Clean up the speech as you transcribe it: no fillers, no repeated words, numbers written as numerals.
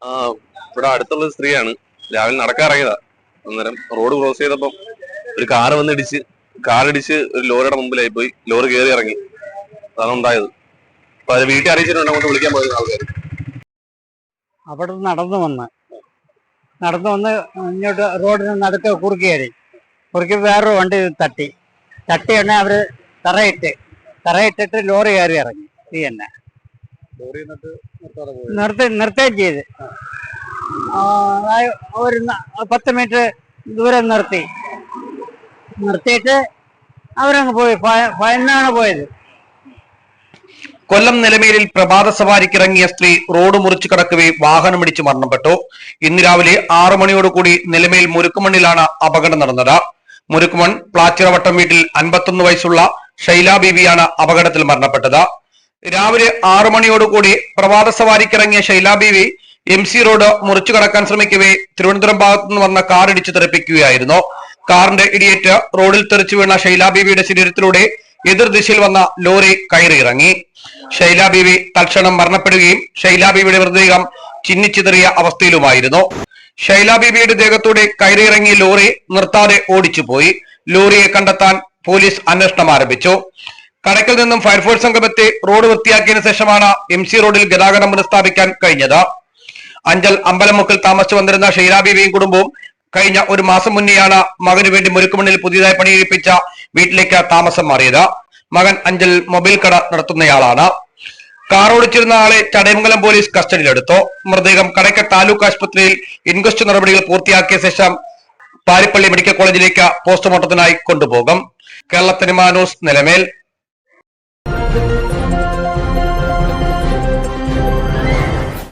ആ ഇവിടെ അടുത്തുള്ള സ്ത്രീയാണ്. രാവിലെ നടക്കാറിയതാ. അന്നേരം റോഡ് ക്രോസ് ചെയ്തപ്പം ഒരു കാറ് കാറിടിച്ച് ഒരു ലോറിയുടെ മുമ്പിലായി പോയി. ലോറി കയറി ഇറങ്ങി. അതാണ് ഉണ്ടായത്. അപ്പൊ അത് വീട്ടിൽ അറിയിച്ചിട്ടുണ്ട്. അങ്ങോട്ട് വിളിക്കാൻ പോയത് ആൾക്കാർ. അവിടെ നടന്നു വന്ന് ഇങ്ങോട്ട് റോഡിന് നടുക്ക് കുറുക്കി വേറൊരു വണ്ടി തട്ടി തന്നെ അവര് തറയിട്ടിട്ട് ലോറി കയറി ഇറങ്ങി. ഈ തന്നെ നിർത്തുകയും ചെയ്ത് ഒരു 10 മീറ്റർ ദൂരം നിർത്തിയിട്ട് അവരങ്ങ് പോയി. ഭയന്നാണ് പോയത്. കൊല്ലം നിലമേലിൽ പ്രഭാത സവാരിക്കിറങ്ങിയ സ്ത്രീ റോഡ് മുറിച്ചു കടക്കവേ വാഹനമിടിച്ച് മരണപ്പെട്ടു. ഇന്ന് രാവിലെ 6 മണിയോടുകൂടി നിലമേൽ മുരുക്കുമണ്ണിലാണ് അപകടം നടന്നത്. മുരുക്കുമൺ പ്ലാച്ചിറവട്ടം വീട്ടിൽ 51 വയസ്സുള്ള ഷൈല ബീവിയാണ് അപകടത്തിൽ മരണപ്പെട്ടത്. രാവിലെ 6 മണിയോടുകൂടി പ്രഭാത സവാരിക്കിറങ്ങിയ ഷൈല ബീവി MC റോഡ് മുറിച്ചു കടക്കാൻ ശ്രമിക്കവേ തിരുവനന്തപുരം ഭാഗത്തു നിന്ന് വന്ന കാർ ഇടിച്ചു തെറിപ്പിക്കുകയായിരുന്നു. കാറിന്റെ ഇടിയേറ്റ് റോഡിൽ തെറിച്ചു വീണ ഷൈല ബീവിയുടെ ശരീരത്തിലൂടെ എതിർദിശയിൽ വന്ന ലോറി കയറിയിറങ്ങി. ഷൈല ബീവി തൽക്ഷണം മരണപ്പെടുകയും ഷൈല ബീവിയുടെ മൃതദേഹം ചിന്നിച്ചിതറിയ അവസ്ഥയിലുമായിരുന്നു. ഷൈല ബീവിയുടെ ദേഹത്തൂടെ കയറിയിറങ്ങിയ ലോറി നിർത്താതെ ഓടിച്ചുപോയി. ലോറിയെ കണ്ടെത്താൻ പോലീസ് അന്വേഷണം ആരംഭിച്ചു. കടക്കിൽ നിന്നും ഫയർഫോഴ്സ് സംഘമെത്തി റോഡ് വൃത്തിയാക്കിയതിനു ശേഷമാണ് MC റോഡിൽ ഗതാഗതം പുനഃസ്ഥാപിക്കാൻ കഴിഞ്ഞത്. അഞ്ചൽ അമ്പലമുക്കിൽ താമസിച്ചു വന്നിരുന്ന ഷൈല ബീവിയും കുടുംബവും കഴിഞ്ഞ ഒരു മാസം മുന്നെയാണ് മകനു വേണ്ടി മുരുക്കുമണ്ണിൽ പുതിയതായി പണിയിപ്പിച്ച വീട്ടിലേക്ക് താമസം മാറിയത്. മകൻ അഞ്ചൽ മൊബൈൽ കട നടത്തുന്നയാളാണ്. കാർ ഓടിച്ചിരുന്ന ആളെ ചടയമംഗലം പോലീസ് കസ്റ്റഡിയിലെടുത്തു. മൃതദേഹം കടയ്ക്കൽ താലൂക്ക് ആശുപത്രിയിൽ ഇൻക്വസ്റ്റ് നടപടികൾ പൂർത്തിയാക്കിയ ശേഷം പാരിപ്പള്ളി മെഡിക്കൽ കോളേജിലേക്ക് പോസ്റ്റ്മോർട്ടത്തിനായി കൊണ്ടുപോകും. Kerala cinema news, Nilamel.